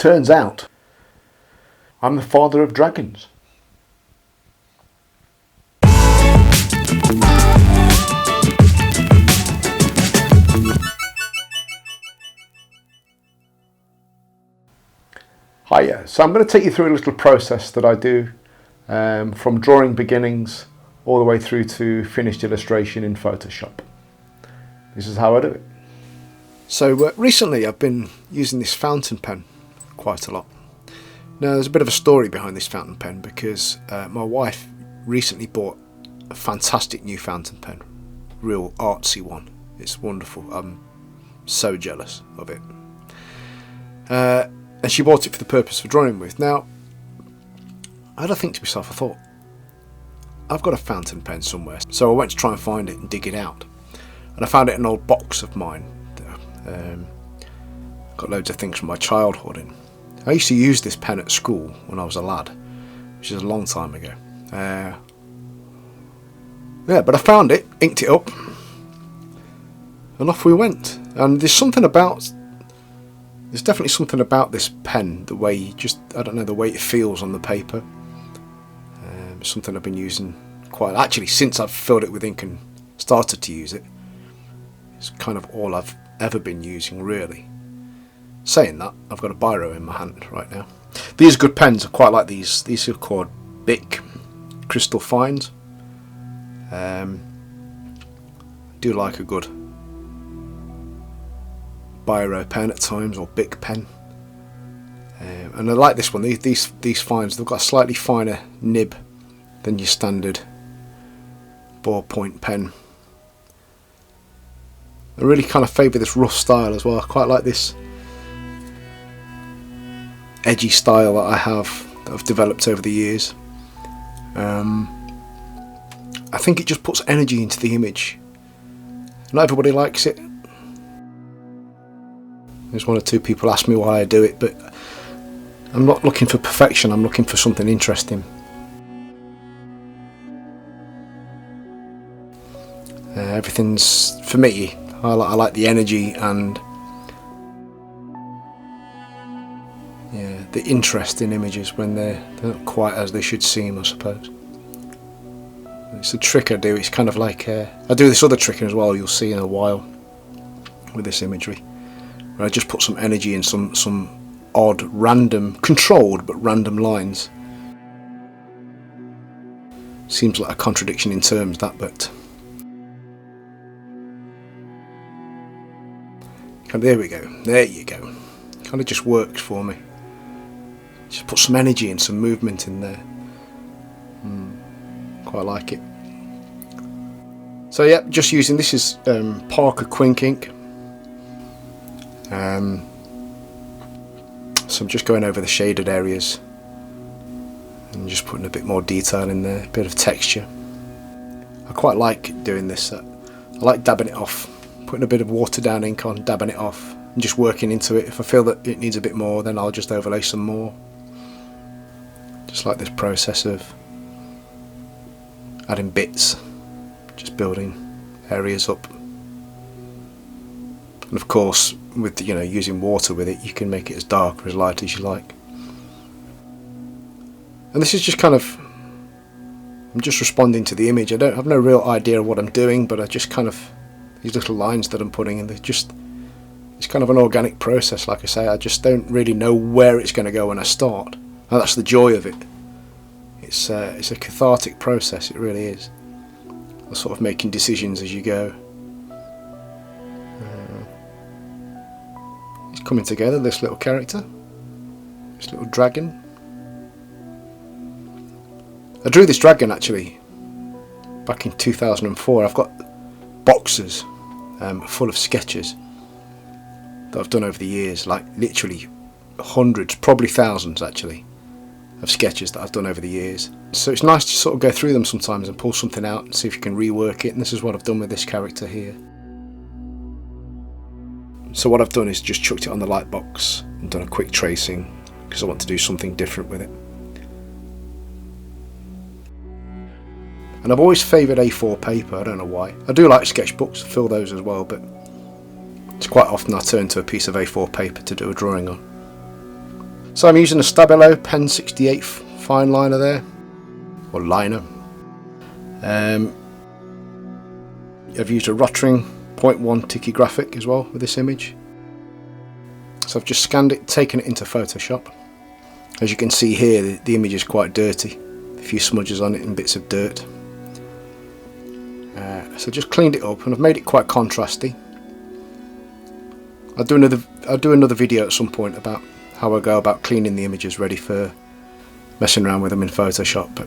Turns out, I'm the father of dragons. Hiya. So I'm going to take you through a little process that I do from drawing beginnings all the way through to finished illustration in Photoshop. This is how I do it. So recently I've been using this fountain pen quite a lot. Now there's a bit of a story behind this fountain pen because my wife recently bought a fantastic new fountain pen, real artsy one. It's wonderful. I'm so jealous of it. And she bought it for the purpose of drawing with. Now, I had to think to myself, I thought, I've got a fountain pen somewhere. So I went to try and find it and dig it out. And I found it in an old box of mine. Got loads of things from my childhood in. I used to use this pen at school when I was a lad, which is a long time ago. Yeah, but I found it, inked it up, and off we went. And there's definitely something about this pen, the way I don't know, the way it feels on the paper. It's something I've been using actually since I've filled it with ink and started to use it. It's kind of all I've ever been using, really. Saying that, I've got a biro in my hand right now. These are good pens. I quite like these. These are called Bic Crystal Fines. I do like a good biro pen at times, or Bic pen, and I like this one. These fines, they've got a slightly finer nib than your standard ballpoint pen. I really kind of favour this rough style as well. I quite like this edgy style that I've developed over the years. I think it just puts energy into the image. Not everybody likes it. There's one or two people ask me why I do it, but I'm not looking for perfection, I'm looking for something interesting. Everything's, for me, I like the energy and the interest in images when they're not quite as they should seem, I suppose. It's a trick I do. It's kind of like I do this other trick as well, you'll see in a while with this imagery, where I just put some energy in some odd, random, controlled but random lines. Seems like a contradiction in terms, that, but there we go. There you go. Kind of just works for me. Just put some energy and some movement in there. Quite like it. So yeah, just using this is Parker Quink ink. So I'm just going over the shaded areas and just putting a bit more detail in there, a bit of texture. I quite like doing this. I like dabbing it off, putting a bit of watered down ink on, dabbing it off and just working into it. If I feel that it needs a bit more, then I'll just overlay some more. Just like this process of adding bits, just building areas up. And of course, with using water with it, you can make it as dark or as light as you like. And this is just kind of, I'm just responding to the image. I don't have no real idea of what I'm doing, but I just kind of, these little lines that I'm putting in, it's kind of an organic process. Like I say, I just don't really know where it's going to go when I start. And that's the joy of it. It's a cathartic process, it really is. You're sort of making decisions as you go. It's coming together, this little character, this little dragon. I drew this dragon actually back in 2004. I've got boxes full of sketches that I've done over the years, like literally hundreds, probably thousands actually, of sketches that I've done over the years. So it's nice to sort of go through them sometimes and pull something out and see if you can rework it, and this is what I've done with this character here. So what I've done is just chucked it on the light box and done a quick tracing because I want to do something different with it. And I've always favoured A4 paper, I don't know why. I do like sketchbooks, fill those as well, but it's quite often I turn to a piece of A4 paper to do a drawing on. So I'm using a Stabilo Pen 68 fine liner there, or liner. I've used a Rotring 0.1 Tiki graphic as well with this image. So I've just scanned it, taken it into Photoshop. As you can see here, the image is quite dirty, a few smudges on it and bits of dirt. So just cleaned it up and I've made it quite contrasty. I'll do another video at some point about how I go about cleaning the images ready for messing around with them in Photoshop. But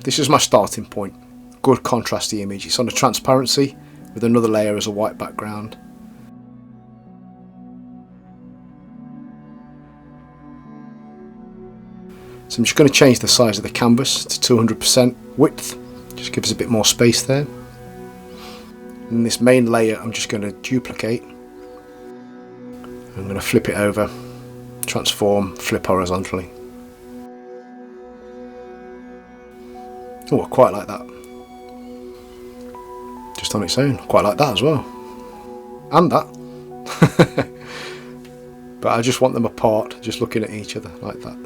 this is my starting point. Good contrasty image. It's on a transparency with another layer as a white background. So I'm just going to change the size of the canvas to 200% width. Just gives us a bit more space there. And this main layer I'm just going to duplicate. I'm going to flip it over, transform, flip horizontally. Oh, I quite like that. Just on its own, quite like that as well. And that. But I just want them apart, just looking at each other like that.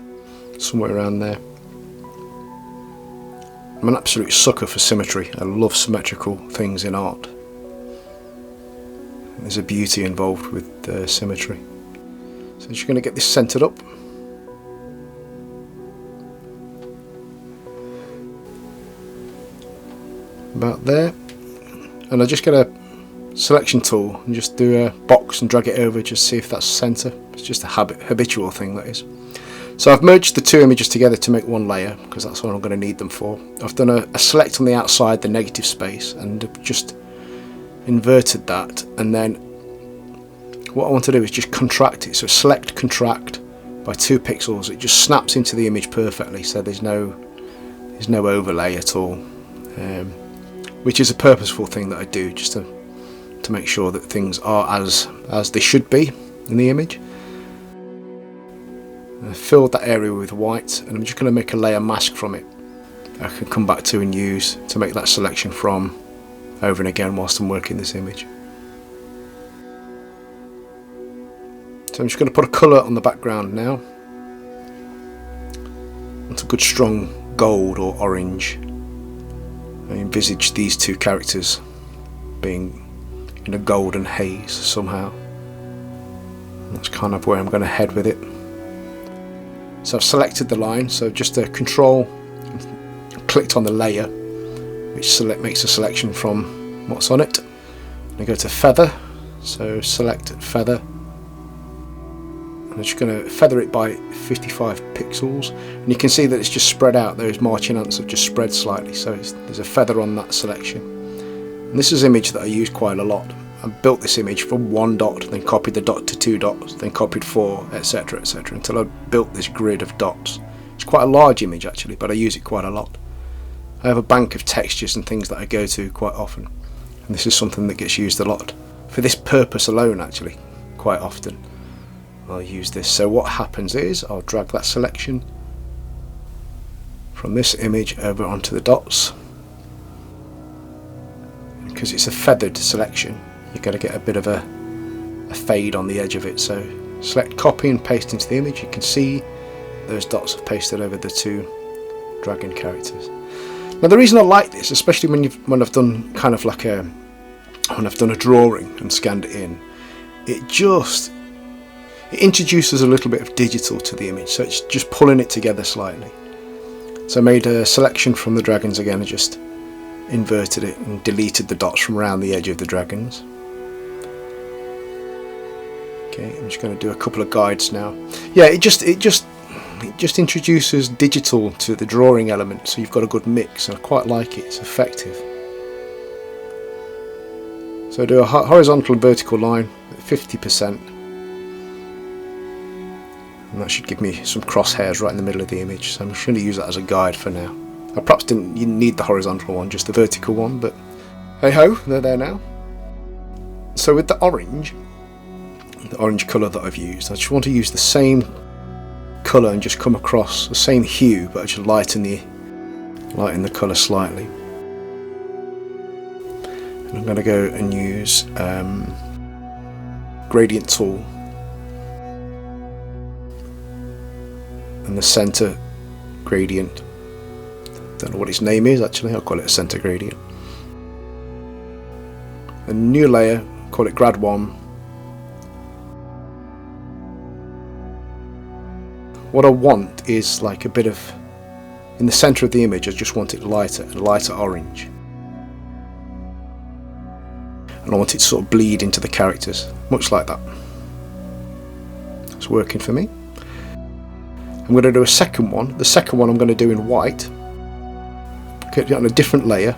Somewhere around there. I'm an absolute sucker for symmetry. I love symmetrical things in art. There's a beauty involved with symmetry. So I'm just going to get this centered up. About there. And I just get a selection tool and just do a box and drag it over, just see if that's center. It's just a habitual thing, that is. So I've merged the two images together to make one layer, because that's what I'm going to need them for. I've done a select on the outside, the negative space, and just inverted that, and then what I want to do is just contract it. So select contract by 2 pixels. It just snaps into the image perfectly, so there's no overlay at all, which is a purposeful thing that I do, just to make sure that things are as they should be in the image. I filled that area with white, and I'm just going to make a layer mask from it I can come back to and use to make that selection from over and again whilst I'm working this image. So I'm just going to put a colour on the background now. It's a good strong gold or orange. I envisage these two characters being in a golden haze somehow. That's kind of where I'm going to head with it. So I've selected the line, so just a control, clicked on the layer, which makes a selection from what's on it. I go to feather, so select feather. I'm just going to feather it by 55 pixels, and you can see that it's just spread out. Those marching ants have just spread slightly, so there's a feather on that selection. And this is an image that I use quite a lot. I built this image from 1 dot, then copied the dot to 2 dots, then copied 4, etc, etc, until I built this grid of dots. It's quite a large image actually, but I use it quite a lot. I have a bank of textures and things that I go to quite often, and this is something that gets used a lot. For this purpose alone actually, quite often, I'll use this. So what happens is, I'll drag that selection from this image over onto the dots. Because it's a feathered selection, you're going to get a bit of a fade on the edge of it. So select copy and paste into the image. You can see those dots have pasted over the 2 dragon characters. Now the reason I like this, especially when I've done kind of like when I've done a drawing and scanned it in, it introduces a little bit of digital to the image, so it's just pulling it together slightly. So I made a selection from the dragons again, and just inverted it and deleted the dots from around the edge of the dragons. Okay, I'm just going to do a couple of guides now. Yeah, it just introduces digital to the drawing element, so you've got a good mix, and I quite like it. It's effective. So I do a horizontal and vertical line at 50%, and that should give me some crosshairs right in the middle of the image. So I'm just going to use that as a guide for now. I perhaps didn't need the horizontal one, just the vertical one, but hey ho, they're there now. So with the orange colour that I've used, I just want to use the same colour and just come across the same hue, but I just lighten the colour slightly. And I'm going to go and use gradient tool. and the center gradient. Don't know what its name is actually, I'll call it a center gradient. A new layer, call it grad 1. What I want is like a bit of, in the center of the image I just want it lighter, a lighter orange. And I want it to sort of bleed into the characters, much like that. It's working for me. I'm going to do a second one. The second one I'm going to do in white. Get it on a different layer.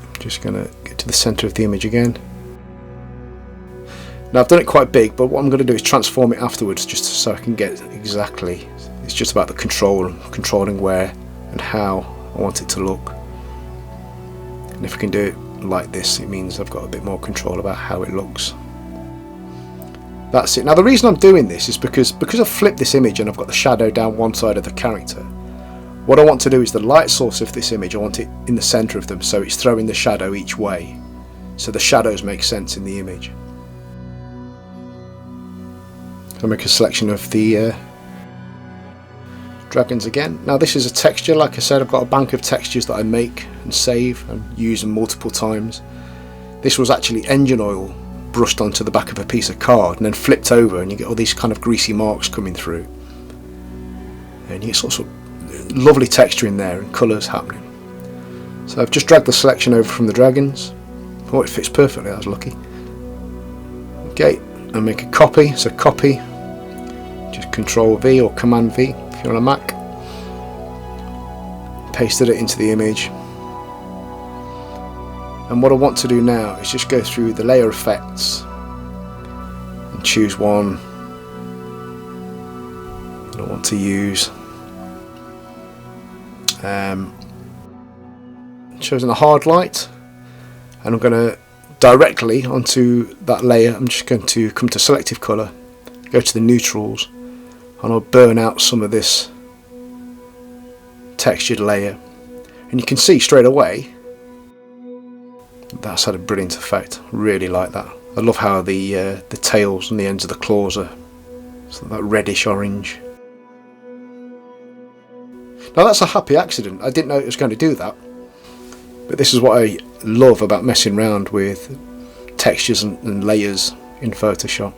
I'm just going to get to the center of the image again. Now I've done it quite big, but what I'm going to do is transform it afterwards just so I can get exactly, it's just about the controlling where and how I want it to look. And if I can do it like this, it means I've got a bit more control about how it looks. That's it. Now the reason I'm doing this is because I've flipped this image and I've got the shadow down one side of the character. What I want to do is the light source of this image, I want it in the center of them, so it's throwing the shadow each way, so the shadows make sense in the image. I'll make a selection of the dragons again. Now this is a texture, like I said, I've got a bank of textures that I make and save and use them multiple times. This was actually engine oil brushed onto the back of a piece of card and then flipped over, and you get all these kind of greasy marks coming through, and you get sort of lovely texture in there and colours happening. So I've just dragged the selection over from the dragons. Oh, it fits perfectly, I was lucky. Okay, and make a copy, so copy, just Control V or Command V if you're on a Mac. Pasted it into the image. And what I want to do now is just go through the layer effects and choose one that I want to use. Chosen a hard light, and I'm going to directly onto that layer. I'm just going to come to selective colour, go to the neutrals, and I'll burn out some of this textured layer, and you can see straight away that's had a brilliant effect. Really like that. I love how the tails and the ends of the claws are sort of that reddish orange. Now that's a happy accident. I didn't know it was going to do that, but this is what I love about messing around with textures and layers in Photoshop.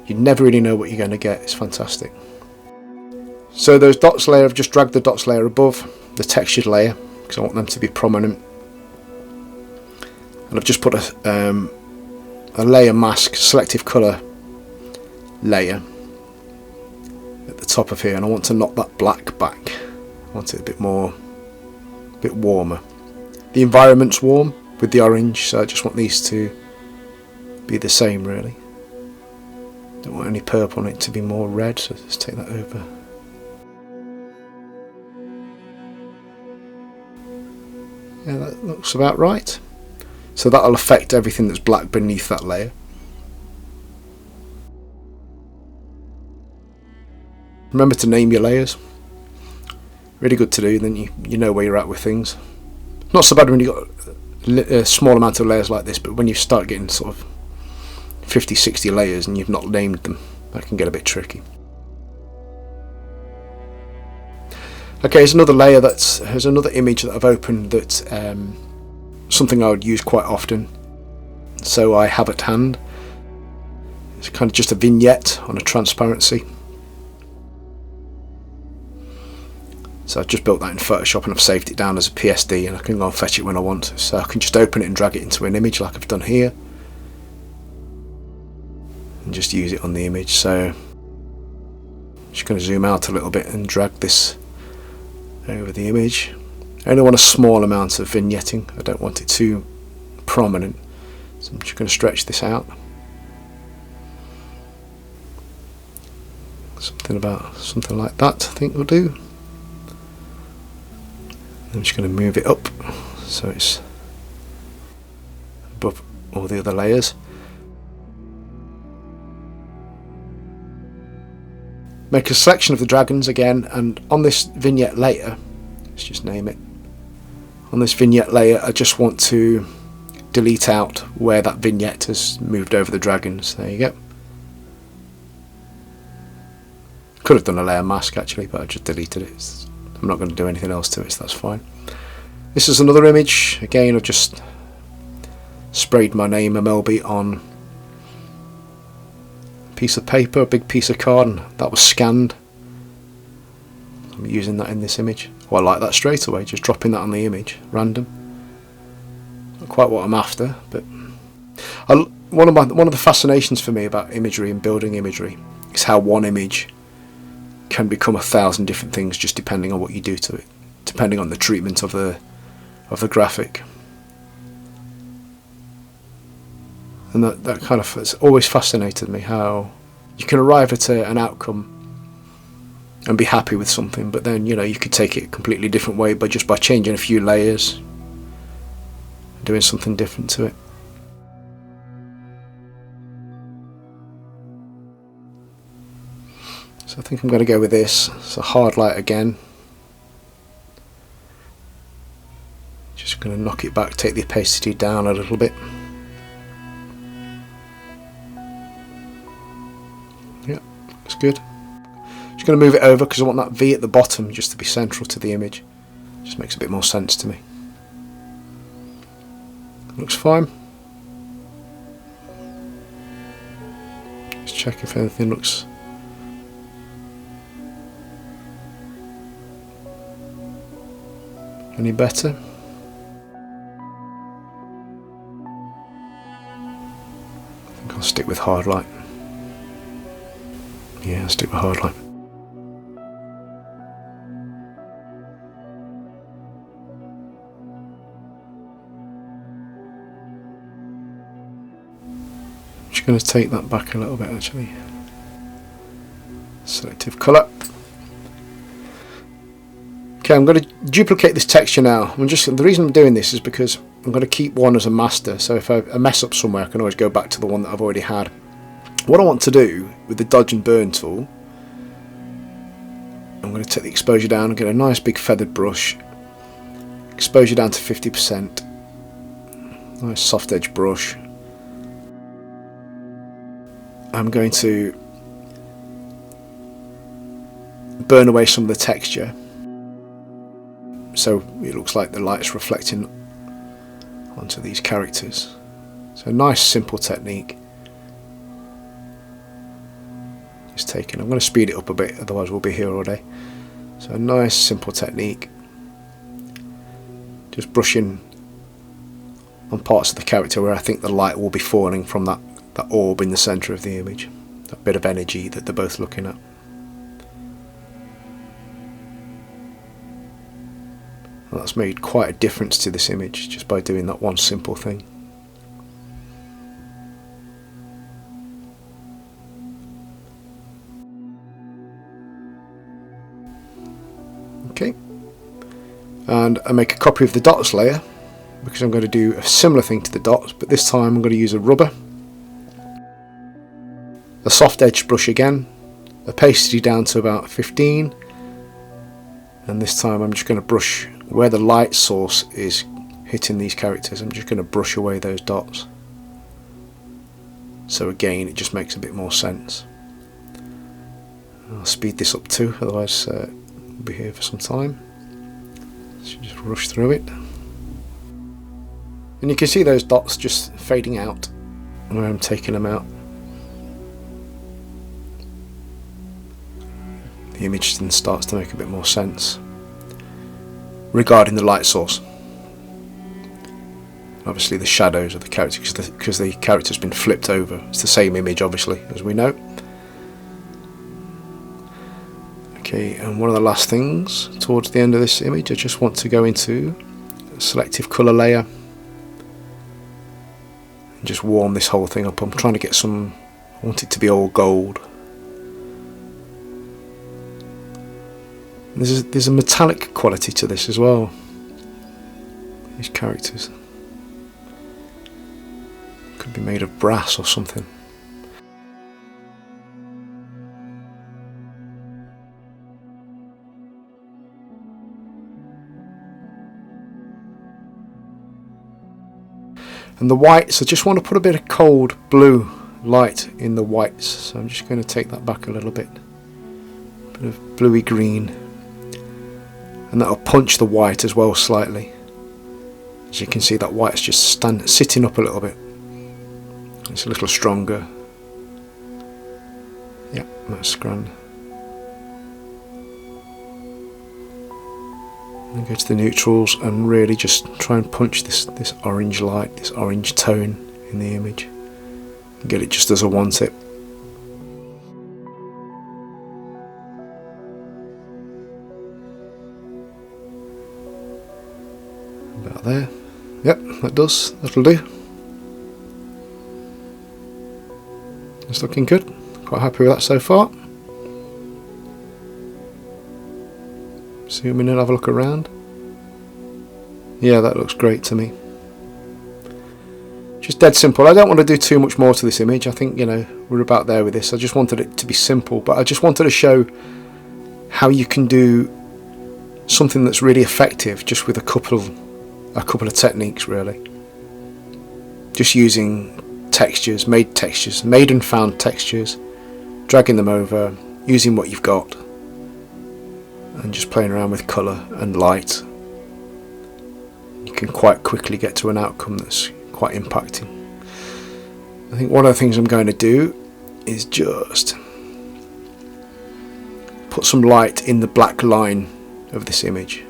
You never really know what you're going to get. It's fantastic. So those dots layer, I've just dragged the dots layer above the textured layer because I want them to be prominent. And I've just put a layer mask, selective colour layer at the top of here, and I want to knock that black back. I want it a bit warmer. The environment's warm with the orange, so I just want these to be the same really. Don't want any purple on it to be more red, so just take that over. Yeah, that looks about right. So that'll affect everything that's black beneath that layer. Remember to name your layers. Really good to do, then you know where you're at with things. Not so bad when you've got a small amount of layers like this, but when you start getting sort of 50, 60 layers and you've not named them, that can get a bit tricky. Okay, here's another layer here's another image that I've opened that's something I would use quite often, so I have at hand. It's kind of just a vignette on a transparency. So I've just built that in Photoshop and I've saved it down as a PSD, and I can go and fetch it when I want. So I can just open it and drag it into an image like I've done here, and just use it on the image. So I'm just going to zoom out a little bit and drag this over the image. I only want a small amount of vignetting, I don't want it too prominent, so I'm just going to stretch this out. Something like that I think will do. I'm just going to move it up so it's above all the other layers. Make a selection of the dragons again, and on this vignette layer, let's just name it. On this vignette layer, I just want to delete out where that vignette has moved over the dragons. There you go. Could have done a layer mask actually, but I just deleted it. I'm not going to do anything else to it, so that's fine. This is another image. Again, I've just sprayed my name Emelbi on a piece of paper, a big piece of card, and that was scanned. I'm using that in this image. Oh, I like that straight away, just dropping that on the image, random. Not quite what I'm after, but one of the fascinations for me about imagery and building imagery is how one image can become 1,000 different things just depending on what you do to it, depending on the treatment of the graphic. And that kind of has always fascinated me, how you can arrive at an outcome and be happy with something, but then you could take it a completely different way by changing a few layers, doing something different to it. So I think I'm going to go with this. It's a hard light again. Just going to knock it back, take the opacity down a little bit. Yeah, that's good. Just going to move it over because I want that V at the bottom just to be central to the image. Just makes a bit more sense to me. Looks fine. Just check if anything looks any better. I think I'll stick with hard light. Yeah, I'll stick with hard light. Just going to take that back a little bit actually. Selective colour. Okay, I'm going to duplicate this texture now. The reason I'm doing this is because I'm going to keep one as a master, so if I mess up somewhere I can always go back to the one that I've already had. What I want to do with the dodge and burn tool, I'm going to take the exposure down and get a nice big feathered brush, exposure down to 50%, nice soft edge brush. I'm going to burn away some of the texture, so it looks like the light's reflecting onto these characters. So nice simple technique. Just taking, I'm going to speed it up a bit, otherwise we'll be here all day. So a nice simple technique. Just brushing on parts of the character where I think the light will be falling from that orb in the centre of the image. That bit of energy that they're both looking at. And that's made quite a difference to this image just by doing that one simple thing. Okay, and I make a copy of the dots layer because I'm going to do a similar thing to the dots, but this time I'm going to use a rubber, a soft edge brush again, opacity down to about 15, and this time I'm just going to brush where the light source is hitting these characters. I'm just going to brush away those dots, so again it just makes a bit more sense. I'll speed this up too, otherwise we'll be here for some time. So just rush through it, and you can see those dots just fading out where I'm taking them out. The image then starts to make a bit more sense regarding the light source. Obviously the shadows of the character, because the character's been flipped over. It's the same image obviously, as we know. Okay, and one of the last things towards the end of this image, I just want to go into a selective colour layer and just warm this whole thing up. I'm trying to get some, I want it to be all gold. There's a metallic quality to this as well. These characters could be made of brass or something. And the whites, I just want to put a bit of cold blue light in the whites, so I'm just going to take that back a little bit. kind of bluey green, and that'll punch the white as well slightly. As you can see, that white's just sitting up a little bit. It's a little stronger. Yep, that's grand. And go to the neutrals and really just try and punch this orange light, this orange tone in the image, and get it just as I want it. About there. Yep, that'll do. It's looking good. Quite happy with that so far. Zoom in and have a look around. Yeah, that looks great to me. Just dead simple. I don't want to do too much more to this image. I think, you know, we're about there with this. I just wanted it to be simple, but I just wanted to show how you can do something that's really effective just with a couple of techniques, really. Just using textures, made and found textures, dragging them over, using what you've got, and just playing around with colour and light. You can quite quickly get to an outcome that's quite impacting. I think one of the things I'm going to do is just put some light in the black line of this image.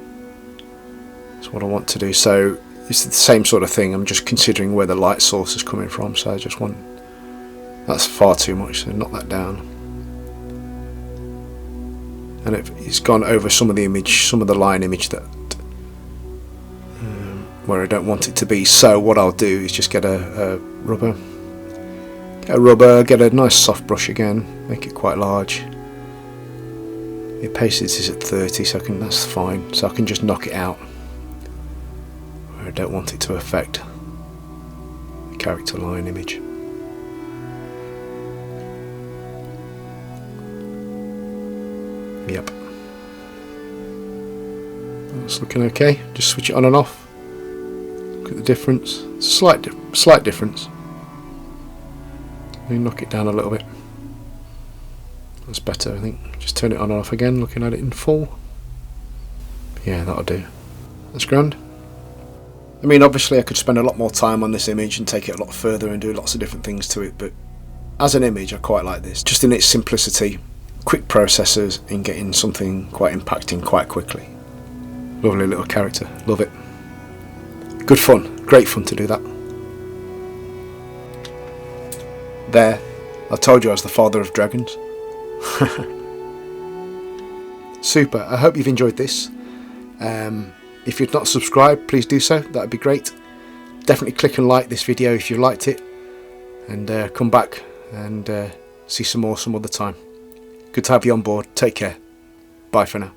That's what I want to do. So it's the same sort of thing. I'm just considering where the light source is coming from. So I just want, that's far too much, so knock that down. And it's gone over some of the image, some of the line image that where I don't want it to be. So what I'll do is just get a rubber, get a nice soft brush again, make it quite large. The opacity is at 30, so that's fine. So I can just knock it out where I don't want it to affect the character line image. Yep, that's looking okay. Just switch it on and off. Look at the difference. It's a slight difference. Let me knock it down a little bit. That's better, I think. Just turn it on and off again, looking at it in full. Yeah, that'll do. That's grand. I mean, obviously I could spend a lot more time on this image and take it a lot further and do lots of different things to it, but as an image I quite like this, just in its simplicity, quick processors in getting something quite impacting quite quickly. Lovely little character, love it. Good fun, great fun to do that. There, I told you I was the father of dragons. Super, I hope you've enjoyed this. If you've not subscribed, please do so, that would be great. Definitely click and like this video if you liked it, and come back and see some more some other time. Good to have you on board. Take care. Bye for now.